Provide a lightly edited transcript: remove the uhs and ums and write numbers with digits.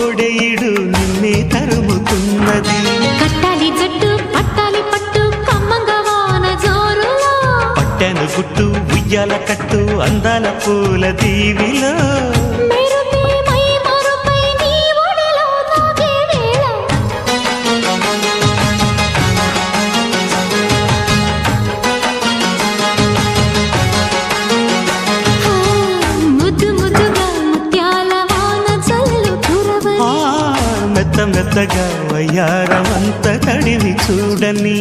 కోడెయిడు నిన్నే తరుముతున్నది. కట్టాలి జట్టు పట్టాలి పట్టు కమ్మంగా వాన జోరులో, పట్టెను గుట్టు ఉయ్యాల కట్టు అందాల పూల దీవిలో. మెరుపే మై మరుపై నీ ఒడిలో తాగే వేళ, ముద్దు ముద్దుగా ముత్యాల వాన చల్లు కురవని, మెత్త మెత్తగా వయ్యారమంత తడివి చూడని.